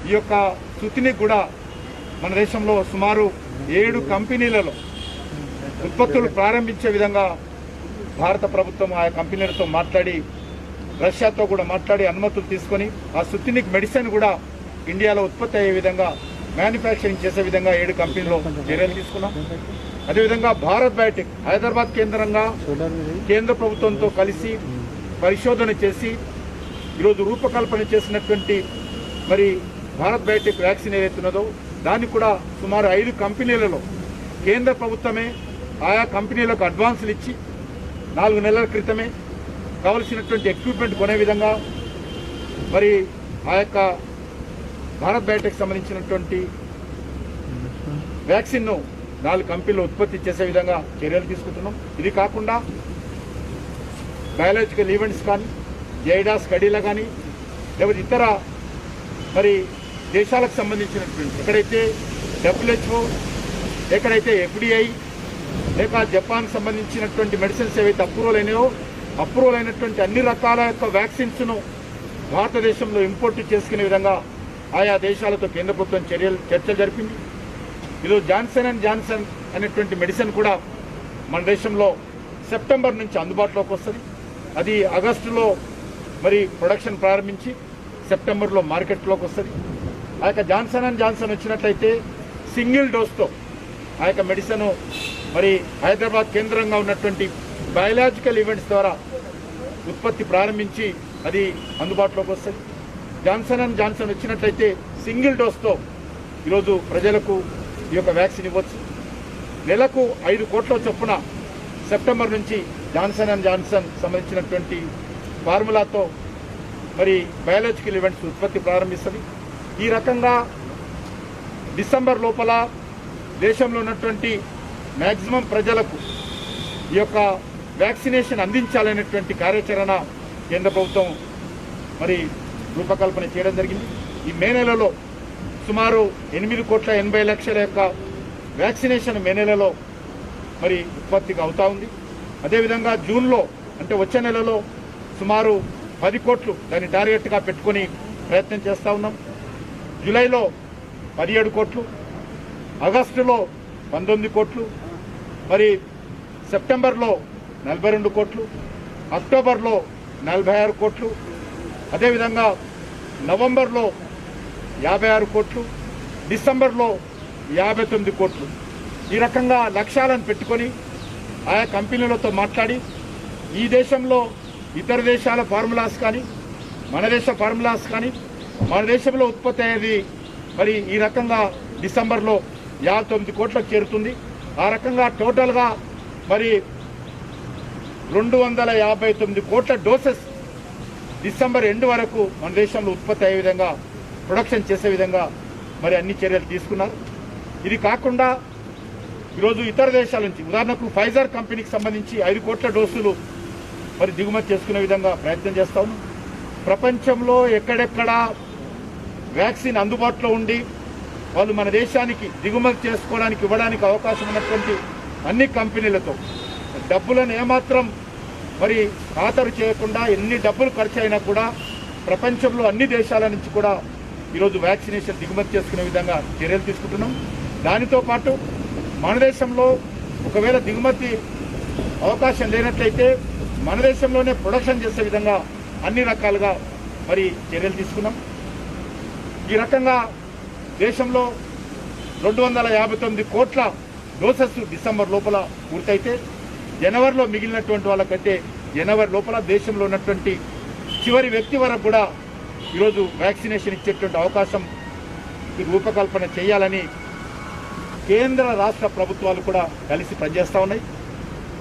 ఈ యొక్క సుతినిక్ కూడా మన దేశంలో సుమారు 7 కంపెనీలలో ఉత్పత్తులు ప్రారంభించే విధంగా భారత ప్రభుత్వం ఆ కంపెనీలతో మాట్లాడి రష్యాతో కూడా మాట్లాడి అనుమతులు తీసుకొని ఆ సుతినిక్ మెడిసిన్ కూడా ఇండియాలో ఉత్పత్తి అయ్యే విధంగా మ్యానుఫ్యాక్చరింగ్ చేసే విధంగా 7 కంపెనీలో చర్యలు తీసుకున్నాం. అదేవిధంగా భారత్ బయోటెక్ హైదరాబాద్ కేంద్రంగా కేంద్ర ప్రభుత్వంతో కలిసి పరిశోధన చేసి ఈరోజు రూపకల్పన చేసినటువంటి మరి భారత్ బయోటెక్ వ్యాక్సిన్ ఏదైతున్నదో దాన్ని కూడా సుమారు 5 కంపెనీలలో కేంద్ర ప్రభుత్వమే ఆయా కంపెనీలకు అడ్వాన్సులు ఇచ్చి 4 నెలల క్రితమే కావలసినటువంటి ఎక్విప్మెంట్ కొనే విధంగా మరి ఆ యొక్క భారత్ బయోటెక్ సంబంధించినటువంటి వ్యాక్సిన్ను 4 కంపెనీలు ఉత్పత్తి చేసే విధంగా చర్యలు తీసుకుంటున్నాం. ఇది కాకుండా బయాలజికల్ ఈవెంట్స్ కానీ జైడాస్ కడీలా కానీ లేకపోతే ఇతర మరి దేశాలకు సంబంధించినటువంటి ఎక్కడైతే WHO ఎక్కడైతే FDA లేక జపాన్ సంబంధించినటువంటి మెడిసిన్స్ ఏవైతే అప్రూవల్ అయినాయో అప్రూవల్ అయినటువంటి అన్ని రకాల యొక్క వ్యాక్సిన్స్ను భారతదేశంలో ఇంపోర్ట్ చేసుకునే విధంగా ఆయా దేశాలతో కేంద్ర ప్రభుత్వం చర్చలు జరిపింది. ఈరోజు జాన్సన్ అండ్ జాన్సన్ అనేటువంటి మెడిసిన్ కూడా మన దేశంలో సెప్టెంబర్ నుంచి అందుబాటులోకి వస్తుంది. అది ఆగస్టులో మరి ప్రొడక్షన్ ప్రారంభించి సెప్టెంబర్లో మార్కెట్లోకి వస్తుంది. ఆ యొక్క జాన్సన్ అండ్ జాన్సన్ వచ్చినట్లయితే సింగిల్ డోస్తో ఆ యొక్క మెడిసిన్ మరి హైదరాబాద్ కేంద్రంగా ఉన్నటువంటి బయాలజికల్ ఈవెంట్స్ ద్వారా ఉత్పత్తి ప్రారంభించి అది అందుబాటులోకి వస్తుంది. జాన్సన్ అండ్ జాన్సన్ వచ్చినట్లయితే సింగిల్ డోస్తో ఈరోజు ప్రజలకు ఈ యొక్క వ్యాక్సిన్ ఇవ్వచ్చు. నెలకు 5 కోట్ల చొప్పున సెప్టెంబర్ నుంచి జాన్సన్ అండ్ జాన్సన్ సంబంధించినటువంటి ఫార్ములాతో మరి బయాలజికల్ ఈవెంట్స్ ఉత్పత్తి ప్రారంభిస్తుంది. ఈ రకంగా డిసెంబర్ లోపల దేశంలో ఉన్నటువంటి మ్యాక్సిమం ప్రజలకు ఈ యొక్క వ్యాక్సినేషన్ అందించాలనేటువంటి కార్యాచరణ కేంద్ర ప్రభుత్వం మరి రూపకల్పన చేయడం జరిగింది. ఈ మే నెలలో సుమారు 8,80,00,000 యొక్క వ్యాక్సినేషన్ మే నెలలో మరి ఉత్పత్తిగా అవుతా ఉంది. అదేవిధంగా జూన్లో అంటే వచ్చే నెలలో సుమారు 10 కోట్లు దాన్ని టార్గెట్గా పెట్టుకొని ప్రయత్నం చేస్తూ ఉన్నాం. జూలైలో 17 కోట్లు, ఆగస్టులో 19 కోట్లు, మరి సెప్టెంబర్లో 42 కోట్లు, అక్టోబర్లో 46 కోట్లు, అదేవిధంగా నవంబర్లో 56 కోట్లు, డిసెంబర్లో 59 కోట్లు. ఈ రకంగా లక్ష్యాలను పెట్టుకొని ఆయా కంపెనీలతో మాట్లాడి ఈ దేశంలో ఇతర దేశాల ఫార్ములాస్ కానీ మన దేశ ఫార్ములాస్ కానీ మన దేశంలో ఉత్పత్తి అయ్యేది మరి ఈ రకంగా డిసెంబర్లో 59 కోట్లకు చేరుతుంది. ఆ రకంగా టోటల్గా మరి 259 కోట్ల డోసెస్ డిసెంబర్ ఎండ్ వరకు మన దేశంలో ఉత్పత్తి అయ్యే విధంగా ప్రొడక్షన్ చేసే విధంగా మరి అన్ని చర్యలు తీసుకున్నారు. ఇది కాకుండా ఈరోజు ఇతర దేశాల నుంచి ఉదాహరణకు ఫైజర్ కంపెనీకి సంబంధించి 5 కోట్ల డోసులు మరి దిగుమతి చేసుకునే విధంగా ప్రయత్నం చేస్తాము. ప్రపంచంలో ఎక్కడెక్కడ వ్యాక్సిన్ అందుబాటులో ఉండి వాళ్ళు మన దేశానికి దిగుమతి చేసుకోవడానికి ఇవ్వడానికి అవకాశం ఉన్నటువంటి అన్ని కంపెనీలతో డబ్బులను ఏమాత్రం మరి ఖాతరు చేయకుండా ఎన్ని డబ్బులు ఖర్చు అయినా కూడా ప్రపంచంలో అన్ని దేశాల నుంచి కూడా ఈరోజు వ్యాక్సినేషన్ దిగుమతి చేసుకునే విధంగా చర్యలు తీసుకుంటున్నాం. దానితో పాటు మన దేశంలో ఒకవేళ దిగుమతి అవకాశం లేనట్లయితే మన దేశంలోనే ప్రొడక్షన్ చేసే విధంగా అన్ని రకాలుగా మరి చర్యలు తీసుకున్నాం. ఈ రకంగా దేశంలో 259 కోట్ల డోసెస్ డిసెంబర్ లోపల పూర్తయితే జనవరిలో మిగిలినటువంటి వాళ్ళకైతే జనవరి లోపల దేశంలో ఉన్నటువంటి చివరి వ్యక్తి వరకు కూడా ఈరోజు వ్యాక్సినేషన్ ఇచ్చేటువంటి అవకాశం రూపకల్పన చేయాలని కేంద్ర రాష్ట్ర ప్రభుత్వాలు కూడా కలిసి పనిచేస్తూ ఉన్నాయి.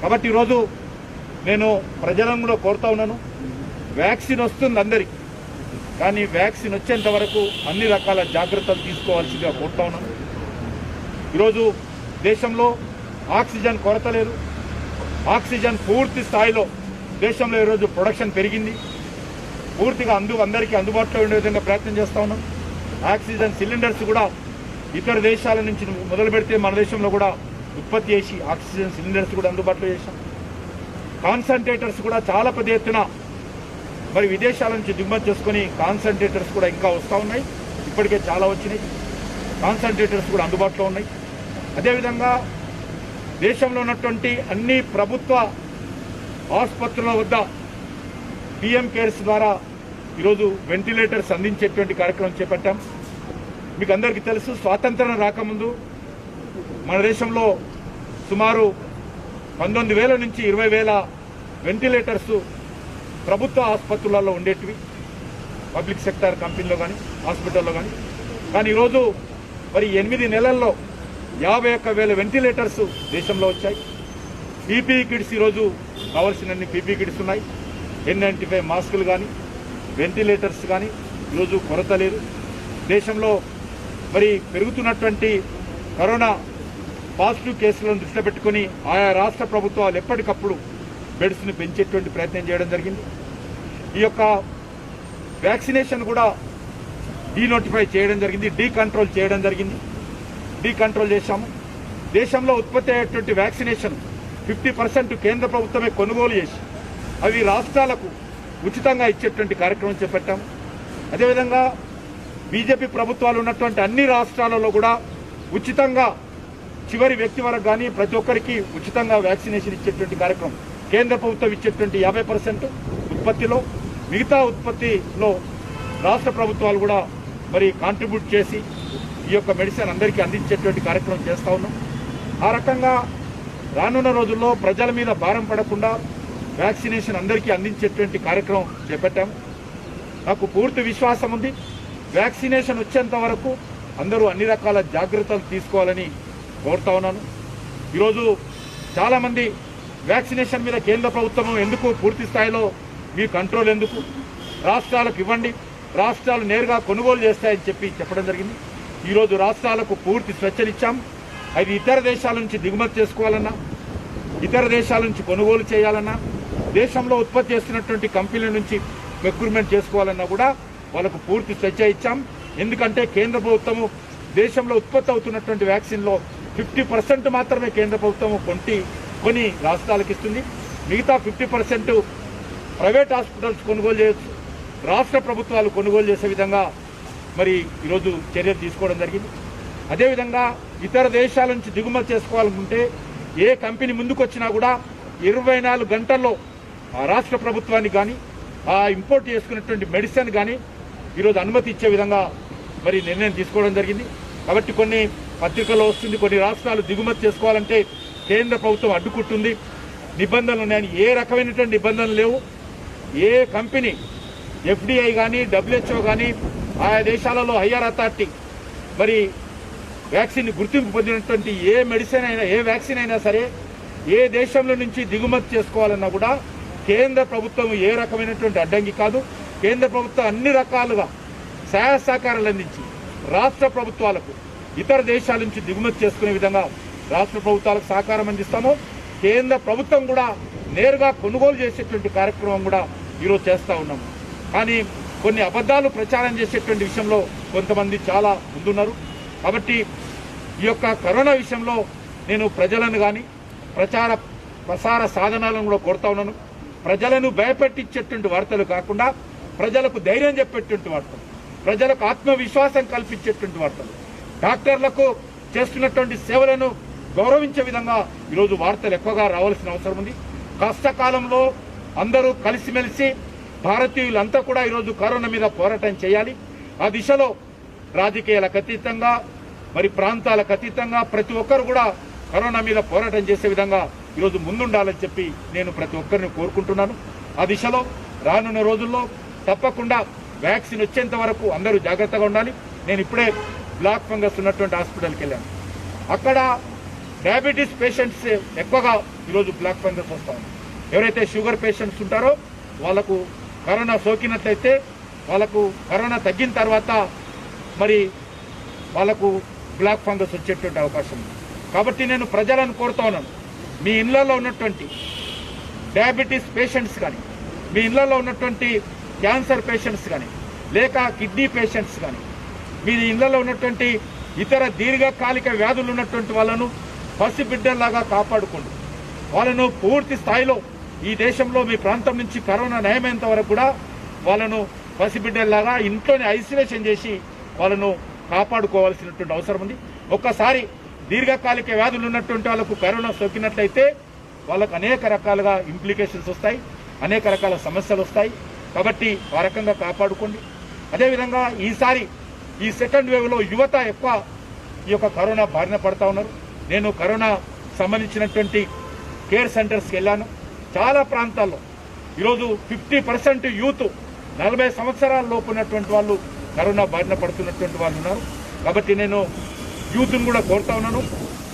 కాబట్టి ఈరోజు నేను ప్రజలను కూడా కోరుతా ఉన్నాను, వ్యాక్సిన్ వస్తుంది అందరికీ, కానీ వ్యాక్సిన్ వచ్చేంత వరకు అన్ని రకాల జాగ్రత్తలు తీసుకోవాల్సిందిగా కోరుతా ఉన్నాను. ఈరోజు దేశంలో ఆక్సిజన్ కొరత లేదు. ఆక్సిజన్ పూర్తి స్థాయిలో దేశంలో ఈరోజు ప్రొడక్షన్ పెరిగింది. పూర్తిగా అందరికీ అందుబాటులో ఉండే విధంగా ప్రయత్నం చేస్తూ ఉన్నాం. ఆక్సిజన్ సిలిండర్స్ కూడా ఇతర దేశాల నుంచి మొదలు పెడితే మన దేశంలో కూడా ఉత్పత్తి చేసి ఆక్సిజన్ సిలిండర్స్ కూడా అందుబాటులో చేశాం. కాన్సన్ట్రేటర్స్ కూడా చాలా పెద్ద ఎత్తున మరి విదేశాల నుంచి దిగుమతి చేసుకొని కాన్సన్ట్రేటర్స్ కూడా ఇంకా వస్తూ ఉన్నాయి. ఇప్పటికే చాలా వచ్చినాయి. కాన్సన్ట్రేటర్స్ కూడా అందుబాటులో ఉన్నాయి. అదేవిధంగా దేశంలో ఉన్నటువంటి అన్ని ప్రభుత్వ ఆసుపత్రుల వద్ద పిఎం కేర్స్ ద్వారా ఈరోజు వెంటిలేటర్స్ అందించేటువంటి కార్యక్రమం చేపట్టాం. మీకు అందరికీ తెలుసు, స్వాతంత్రం రాకముందు మన దేశంలో సుమారు 19,000 నుంచి 20,000 వెంటిలేటర్స్ ప్రభుత్వ ఆసుపత్రులలో ఉండేటివి, పబ్లిక్ సెక్టార్ కంపెనీలో కానీ హాస్పిటల్లో కానీ ఈరోజు మరి 8 నెలల్లో 51,000 వెంటిలేటర్స్ దేశంలో వచ్చాయి. పీపీఈ కిట్స్ ఈరోజు కావాల్సినన్ని పీపీఈ కిట్స్ ఉన్నాయి. N95 మాస్కులు కానీ వెంటిలేటర్స్ కానీ ఈరోజు కొరత లేదు. దేశంలో మరి పెరుగుతున్నటువంటి కరోనా పాజిటివ్ కేసులను దృష్టిలో పెట్టుకుని ఆయా రాష్ట్ర ప్రభుత్వాలు ఎప్పటికప్పుడు బెడ్స్ని పెంచేటువంటి ప్రయత్నం చేయడం జరిగింది. ఈ యొక్క వ్యాక్సినేషన్ కూడా డీనోటిఫై చేయడం జరిగింది, డీకంట్రోల్ చేయడం జరిగింది. డీకంట్రోల్ చేశాము. దేశంలో ఉత్పత్తి అయ్యేటువంటి వ్యాక్సినేషన్ 50% కేంద్ర ప్రభుత్వమే కొనుగోలు చేసి అవి రాష్ట్రాలకు ఉచితంగా ఇచ్చేటువంటి కార్యక్రమం చేపట్టాము. అదేవిధంగా బీజేపీ ప్రభుత్వాలు ఉన్నటువంటి అన్ని రాష్ట్రాలలో కూడా ఉచితంగా చివరి వ్యక్తి వరకు కానీ ప్రతి ఒక్కరికి ఉచితంగా వ్యాక్సినేషన్ ఇచ్చేటువంటి కార్యక్రమం కేంద్ర ప్రభుత్వం ఇచ్చేటువంటి 50% ఉత్పత్తిలో, మిగతా ఉత్పత్తిలో రాష్ట్ర ప్రభుత్వాలు కూడా మరి కాంట్రిబ్యూట్ చేసి ఈ యొక్క మెడిసిన్ అందరికీ అందించేటువంటి కార్యక్రమం చేస్తూ ఉన్నాం. ఆ రకంగా రానున్న రోజుల్లో ప్రజల మీద భారం పడకుండా వ్యాక్సినేషన్ అందరికీ అందించేటువంటి కార్యక్రమం చేపట్టాము. నాకు పూర్తి విశ్వాసం ఉంది, వ్యాక్సినేషన్ వచ్చేంత వరకు అందరూ అన్ని రకాల జాగ్రత్తలు తీసుకోవాలని కోరుతా ఉన్నాను. ఈరోజు చాలామంది వ్యాక్సినేషన్ మీద కేంద్ర ప్రభుత్వం ఎందుకు పూర్తి స్థాయిలో మీ కంట్రోల్ ఎందుకు, రాష్ట్రాలకు ఇవ్వండి, రాష్ట్రాలు నేరుగా కొనుగోలు చేస్తాయని చెప్పడం జరిగింది. ఈరోజు రాష్ట్రాలకు పూర్తి స్వేచ్ఛనిచ్చాం. అది ఇతర దేశాల నుంచి దిగుమతి చేసుకోవాలన్నా, ఇతర దేశాల నుంచి కొనుగోలు చేయాలన్నా, దేశంలో ఉత్పత్తి చేస్తున్నటువంటి కంపెనీల నుంచి ప్రొక్యూర్మెంట్ చేసుకోవాలన్నా కూడా వాళ్ళకు పూర్తి స్వేచ్ఛ ఇచ్చాం. ఎందుకంటే కేంద్ర ప్రభుత్వము దేశంలో ఉత్పత్తి అవుతున్నటువంటి వ్యాక్సిన్లో 50% మాత్రమే కేంద్ర ప్రభుత్వం కొని రాష్ట్రాలకు ఇస్తుంది. మిగతా 50% ప్రైవేట్ హాస్పిటల్స్ కొనుగోలు చేయొచ్చు, రాష్ట్ర ప్రభుత్వాలు కొనుగోలు చేసే విధంగా మరి ఈరోజు చర్యలు తీసుకోవడం జరిగింది. అదేవిధంగా ఇతర దేశాల నుంచి దిగుమతి చేసుకోవాలనుకుంటే ఏ కంపెనీ ముందుకు వచ్చినా కూడా 24 గంటల్లో ఆ రాష్ట్ర ప్రభుత్వానికి కానీ ఆ ఇంపోర్ట్ చేసుకున్నటువంటి మెడిసిన్ కానీ ఈరోజు అనుమతి ఇచ్చే విధంగా మరి నిర్ణయం తీసుకోవడం జరిగింది. కాబట్టి కొన్ని పత్రికల్లో వస్తుంది, కొన్ని రాష్ట్రాలు దిగుమతి చేసుకోవాలంటే కేంద్ర ప్రభుత్వం అడ్డుకుంటుంది, నిబంధనలు ఉన్నాయని. ఏ రకమైనటువంటి నిబంధనలు లేవు. ఏ కంపెనీ FDA కానీ WHO కానీ ఆయా దేశాలలో హయ్యర్ అథారిటీ మరి వ్యాక్సిన్ గుర్తింపు పొందినటువంటి ఏ మెడిసిన్ అయినా, ఏ వ్యాక్సిన్ అయినా సరే ఏ దేశంలో నుంచి దిగుమతి చేసుకోవాలన్నా కూడా కేంద్ర ప్రభుత్వం ఏ రకమైనటువంటి అడ్డంకి కాదు. కేంద్ర ప్రభుత్వం అన్ని రకాలుగా సహాయ సహకారాలు అందించి రాష్ట్ర ప్రభుత్వాలకు ఇతర దేశాల నుంచి దిగుమతి చేసుకునే విధంగా రాష్ట్ర ప్రభుత్వాలకు సహకారం అందిస్తాము. కేంద్ర ప్రభుత్వం కూడా నేరుగా కొనుగోలు చేసేటువంటి కార్యక్రమం కూడా ఈరోజు చేస్తూ ఉన్నాము. కానీ కొన్ని అబద్ధాలు ప్రచారం చేసేటువంటి విషయంలో కొంతమంది చాలా ముందున్నారు. కాబట్టి ఈ యొక్క కరోనా విషయంలో నేను ప్రజలను కానీ ప్రసార సాధనాలను కూడా కోరుతా ఉన్నాను. ప్రజలను భయపెట్టించేటువంటి వార్తలు కాకుండా ప్రజలకు ధైర్యం చెప్పేటువంటి వార్తలు, ప్రజలకు ఆత్మవిశ్వాసం కల్పించేటువంటి వార్తలు, డాక్టర్లకు చేస్తున్నటువంటి సేవలను గౌరవించే విధంగా ఈరోజు వార్తలు ఎక్కువగా రావాల్సిన అవసరం ఉంది. కష్టకాలంలో అందరూ కలిసిమెలిసి భారతీయులంతా కూడా ఈరోజు కరోనా మీద పోరాటం చేయాలి. ఆ దిశలో రాజకీయాలకు అతీతంగా మరి ప్రాంతాలకు అతీతంగా ప్రతి ఒక్కరు కూడా కరోనా మీద పోరాటం చేసే విధంగా ఈరోజు ముందుండాలని చెప్పి నేను ప్రతి ఒక్కరిని కోరుకుంటున్నాను. ఆ దిశలో రానున్న రోజుల్లో తప్పకుండా వ్యాక్సిన్ వచ్చేంత వరకు అందరూ జాగ్రత్తగా ఉండాలి. నేను ఇప్పుడే బ్లాక్ ఫంగస్ ఉన్నటువంటి హాస్పిటల్కి వెళ్ళాను. అక్కడ డయాబెటీస్ పేషెంట్స్ ఎక్కువగా ఈరోజు బ్లాక్ ఫంగస్ వస్తూ ఉంది. ఎవరైతే షుగర్ పేషెంట్స్ ఉంటారో వాళ్ళకు కరోనా సోకినట్లయితే వాళ్ళకు కరోనా తగ్గిన తర్వాత మరి వాళ్ళకు బ్లాక్ ఫంగస్ వచ్చేటువంటి అవకాశం ఉంది. కాబట్టి నేను ప్రజలను కోరుతా ఉన్నాను, మీ ఇళ్లలో ఉన్నటువంటి డయాబెటీస్ పేషెంట్స్ కానీ, మీ ఇళ్లలో ఉన్నటువంటి క్యాన్సర్ పేషెంట్స్ కానీ, లేక కిడ్నీ పేషెంట్స్ కానీ, మీ ఇళ్లలో ఉన్నటువంటి ఇతర దీర్ఘకాలిక వ్యాధులు ఉన్నటువంటి వాళ్ళను పసిబిడ్డల్లాగా కాపాడుకోండి. వాళ్ళను పూర్తి స్థాయిలో ఈ దేశంలో మీ ప్రాంతం నుంచి కరోనా నయమైనంత వరకు కూడా వాళ్ళను పసిబిడ్డల్లాగా ఇంట్లోనే ఐసోలేషన్ చేసి వాళ్ళను కాపాడుకోవాల్సినటువంటి అవసరం ఉంది. ఒక్కసారి దీర్ఘకాలిక వ్యాధులు ఉన్నటువంటి వాళ్ళకు కరోనా సోకినట్లయితే వాళ్ళకు అనేక రకాలుగా ఇంప్లికేషన్స్ వస్తాయి, అనేక రకాల సమస్యలు వస్తాయి. కాబట్టి ఆ రకంగా కాపాడుకోండి. అదేవిధంగా ఈసారి ఈ సెకండ్ వేవ్లో యువత ఎక్కువ ఈ యొక్క కరోనా బారిన పడతా ఉన్నారు. నేను కరోనా సంబంధించినటువంటి కేర్ సెంటర్స్కి వెళ్ళాను. చాలా ప్రాంతాల్లో ఈరోజు 50% యూత్ 40 సంవత్సరాల లోపు ఉన్నటువంటి వాళ్ళు కరోనా బారిన పడుతున్నటువంటి వాళ్ళు ఉన్నారు. కాబట్టి నేను యూత్ను కూడా కోరుతా ఉన్నాను,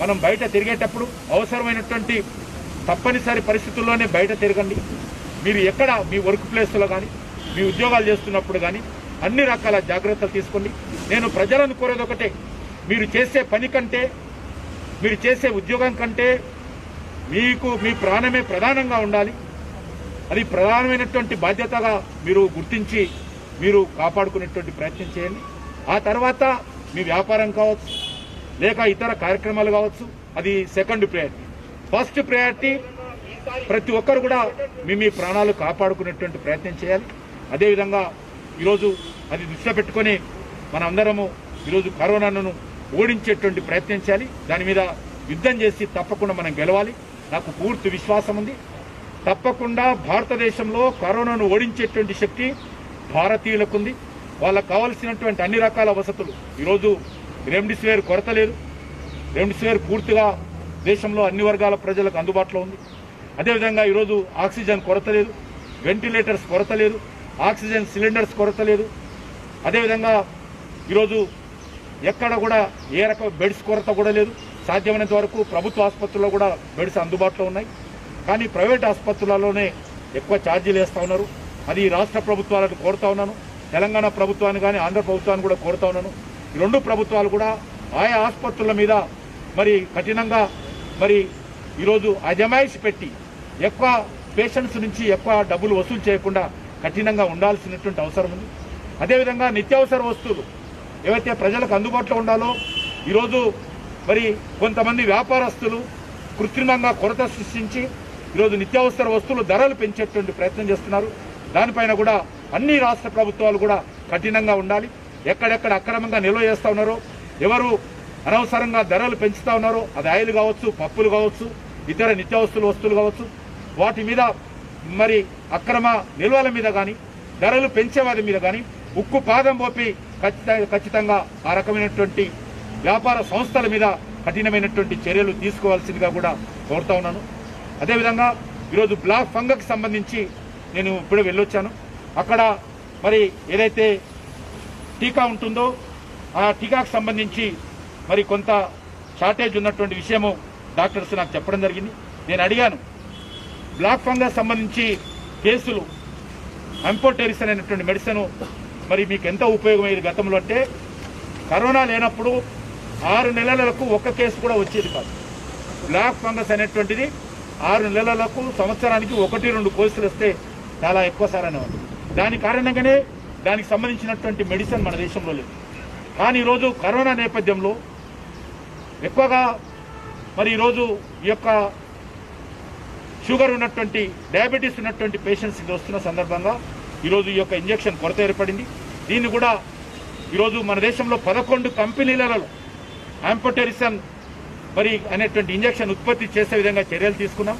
మనం బయట తిరిగేటప్పుడు అవసరమైనటువంటి తప్పనిసరి పరిస్థితుల్లోనే బయట తిరగండి. మీరు ఎక్కడ మీ వర్క్ ప్లేస్లో కానీ మీ ఉద్యోగాలు చేస్తున్నప్పుడు కానీ అన్ని రకాల జాగ్రత్తలు తీసుకోండి. నేను ప్రజలను కోరేది ఒకటే, మీరు చేసే పని కంటే, మీరు చేసే ఉద్యోగం కంటే మీకు మీ ప్రాణమే ప్రధానంగా ఉండాలి. అది ప్రధానమైనటువంటి బాధ్యతగా మీరు గుర్తించి మీరు కాపాడుకునేటువంటి ప్రయత్నం చేయండి. ఆ తర్వాత మీ వ్యాపారం కావచ్చు, లేక ఇతర కార్యక్రమాలు కావచ్చు, అది సెకండ్ ప్రయారిటీ. ఫస్ట్ ప్రయారిటీ ప్రతి ఒక్కరు కూడా మీ ప్రాణాలు కాపాడుకునేటువంటి ప్రయత్నం చేయాలి. అదేవిధంగా ఈరోజు అది దృష్టిలో పెట్టుకొని మనందరము ఈరోజు కరోనాను ఓడించేటువంటి ప్రయత్నం చేయాలి. దాని మీద యుద్ధం చేసి తప్పకుండా మనం గెలవాలి. నాకు పూర్తి విశ్వాసం ఉంది. తప్పకుండా భారతదేశంలో కరోనాను ఓడించేటువంటి శక్తి భారతీయులకు ఉంది. వాళ్ళకు కావాల్సినటువంటి అన్ని రకాల వసతులు, ఈరోజు రెమ్డెసివిర్ కొరత లేదు. రెమ్డెసివిర్ పూర్తిగా దేశంలో అన్ని వర్గాల ప్రజలకు అందుబాటులో ఉంది. అదేవిధంగా ఈరోజు ఆక్సిజన్ కొరత లేదు, వెంటిలేటర్స్ కొరత లేదు, ఆక్సిజన్ సిలిండర్స్ కొరత లేదు. అదేవిధంగా ఈరోజు ఎక్కడ కూడా ఏ రకం బెడ్స్ కొరత కూడా లేదు. సాధ్యమైనంత వరకు ప్రభుత్వ ఆసుపత్రుల్లో కూడా బెడ్స్ అందుబాటులో ఉన్నాయి. కానీ ప్రైవేట్ ఆసుపత్రులలోనే ఎక్కువ ఛార్జీలు వేస్తూ ఉన్నారు. అది రాష్ట్ర ప్రభుత్వాలను కోరుతా ఉన్నాను, తెలంగాణ ప్రభుత్వాన్ని కానీ ఆంధ్ర ప్రభుత్వాన్ని కూడా కోరుతా ఉన్నాను. ఈ రెండు ప్రభుత్వాలు కూడా ఆయా ఆసుపత్రుల మీద మరి కఠినంగా మరి ఈరోజు అజమాయిషి పెట్టి ఎక్కువ పేషెంట్స్ నుంచి ఎక్కువ డబ్బులు వసూలు చేయకుండా కఠినంగా ఉండాల్సినటువంటి అవసరం ఉంది. అదేవిధంగా నిత్యావసర వస్తువులు ఏవైతే ప్రజలకు అందుబాటులో ఉండాలో ఈరోజు మరి కొంతమంది వ్యాపారస్తులు కృత్రిమంగా కొరత సృష్టించి ఈరోజు నిత్యావసర వస్తువులు ధరలు పెంచేటువంటి ప్రయత్నం చేస్తున్నారు. దానిపైన కూడా అన్ని రాష్ట్ర ప్రభుత్వాలు కూడా కఠినంగా ఉండాలి. ఎక్కడెక్కడ అక్రమంగా నిల్వ చేస్తూ ఉన్నారో, ఎవరు అనవసరంగా ధరలు పెంచుతూ ఉన్నారో, అది ఆయిల్ కావచ్చు, పప్పులు కావచ్చు, ఇతర నిత్యావసర వస్తువులు కావచ్చు, వాటి మీద మరి అక్రమ నిల్వల మీద కానీ ధరలు పెంచేవారి మీద కానీ ఉక్కు పాదం పోపి ఖచ్చితంగా ఆ రకమైనటువంటి వ్యాపార సంస్థల మీద కఠినమైనటువంటి చర్యలు తీసుకోవాల్సిందిగా కూడా కోరుతా ఉన్నాను. అదేవిధంగా ఈరోజు బ్లాక్ ఫంగస్కి సంబంధించి నేను ఇప్పుడు వెళ్ళొచ్చాను. అక్కడ మరి ఏదైతే టీకా ఉంటుందో ఆ టీకాకు సంబంధించి మరి కొంత షార్టేజ్ ఉన్నటువంటి విషయము డాక్టర్స్ నాకు చెప్పడం జరిగింది. నేను అడిగాను, బ్లాక్ ఫంగస్ సంబంధించి కేసులు అంపోటెరిసిన్ అనేటువంటి మెడిసిన్ మరి మీకు ఎంత ఉపయోగమయ్యేది గతంలో అంటే, కరోనా లేనప్పుడు 6 నెలలకు ఒక్క కేసు కూడా వచ్చేది కాదు. బ్లాక్ ఫంగస్ అనేటువంటిది 6 నెలలకు సంవత్సరానికి 1-2 కేసులు వస్తే చాలా ఎక్కువ సార్ అనేవాళ్ళు. దాని కారణంగానే దానికి సంబంధించినటువంటి మెడిసిన్ మన దేశంలో లేదు. కానీ ఈరోజు కరోనా నేపథ్యంలో ఎక్కువగా మరి ఈరోజు ఈ యొక్క షుగర్ ఉన్నటువంటి, డయాబెటీస్ ఉన్నటువంటి పేషెంట్స్కి వస్తున్న సందర్భంగా ఈరోజు ఈ యొక్క ఇంజెక్షన్ కొరత ఏర్పడింది. దీన్ని కూడా ఈరోజు మన దేశంలో 11 కంపెనీలలో ఆంపోటెరిసిన్ మరి అనేటువంటి ఇంజెక్షన్ ఉత్పత్తి చేసే విధంగా చర్యలు తీసుకున్నాం.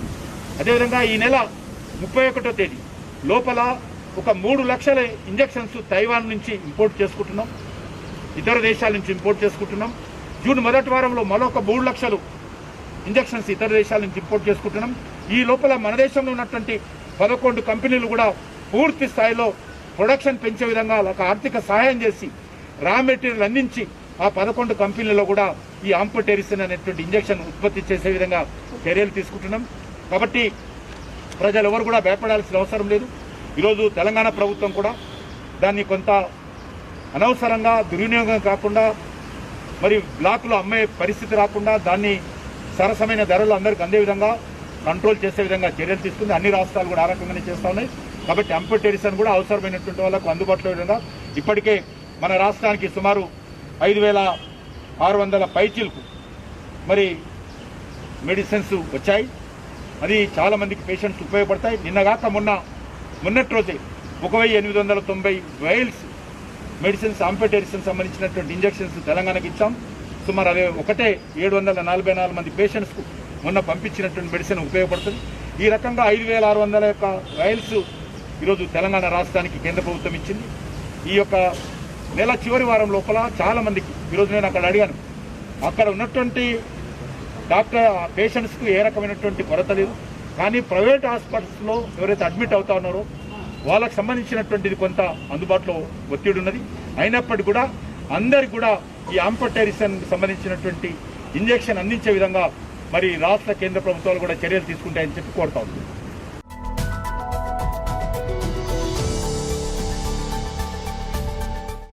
అదేవిధంగా ఈ నెల 31వ తేదీ లోపల ఒక 3 లక్షల ఇంజెక్షన్స్ తైవాన్ నుంచి ఇంపోర్ట్ చేసుకుంటున్నాం, ఇతర దేశాల నుంచి ఇంపోర్ట్ చేసుకుంటున్నాం. జూన్ మొదటి వారంలో మరొక 3 లక్షలు ఇంజెక్షన్స్ ఇతర దేశాల నుంచి ఇంపోర్ట్ చేసుకుంటున్నాం. ఈ లోపల మన దేశంలో ఉన్నటువంటి 11 కంపెనీలు కూడా పూర్తి స్థాయిలో ప్రొడక్షన్ పెంచే విధంగా ఒక ఆర్థిక సహాయం చేసి రా మెటీరియల్ అందించి ఆ 11 కంపెనీలలో కూడా ఈ ఆంపోటెరిసిన్ అనేటువంటి ఇంజెక్షన్ ఉత్పత్తి చేసే విధంగా చర్యలు తీసుకుంటున్నాం. కాబట్టి ప్రజలు ఎవరు కూడా భయపడాల్సిన అవసరం లేదు. ఈరోజు తెలంగాణ ప్రభుత్వం కూడా దాన్ని కొంత అనవసరంగా దుర్వినియోగం కాకుండా మరి బ్లాక్లో అమ్మే పరిస్థితి రాకుండా దాన్ని సరసమైన ధరలు అందరికీ అందే విధంగా కంట్రోల్ చేసే విధంగా చర్యలు తీసుకుంది. అన్ని రాష్ట్రాలు కూడా ఆ రకంగానే చేస్తూ ఉన్నాయి. కాబట్టి ఆంపోటెరిసిన్ కూడా అవసరమైనటువంటి వాళ్ళకు అందుబాటులో విధంగా ఇప్పటికే మన రాష్ట్రానికి సుమారు 5,600 పైచీలకు మరి మెడిసిన్స్ వచ్చాయి. అది చాలామందికి పేషెంట్స్ ఉపయోగపడతాయి. నిన్నగాక మొన్నటి రోజే 1,890 వైల్స్ మెడిసిన్స్ ఆంపెటెరిసిన్ సంబంధించినటువంటి ఇంజెక్షన్స్ తెలంగాణకి ఇచ్చాం. సుమారు అదే ఒకటే 744 మంది పేషెంట్స్కు మొన్న పంపించినటువంటి మెడిసిన్ ఉపయోగపడుతుంది. ఈ రకంగా 5,600 యొక్క ట్రయల్స్ ఈరోజు తెలంగాణ రాష్ట్రానికి కేంద్ర ప్రభుత్వం ఇచ్చింది. ఈ యొక్క నెల చివరి వారం లోపల చాలామందికి ఈరోజు నేను అక్కడ అడిగాను, అక్కడ ఉన్నటువంటి డాక్టర్ పేషెంట్స్కు ఏ రకమైనటువంటి కొరత లేదు. కానీ ప్రైవేట్ హాస్పిటల్స్లో ఎవరైతే అడ్మిట్ అవుతా ఉన్నారో వాళ్ళకు సంబంధించినటువంటిది కొంత అందుబాటులో ఒత్తిడి ఉన్నది. అయినప్పటికీ కూడా అందరికి కూడా ఈ ఆంపెటెరిసిన్ సంబంధించినటువంటి ఇంజెక్షన్ అందించే విధంగా మరి రాష్ట్ర కేంద్ర ప్రభుత్వాలు కూడా చర్యలు తీసుకుంటాయని చెప్పి కోరుతా ఉంది.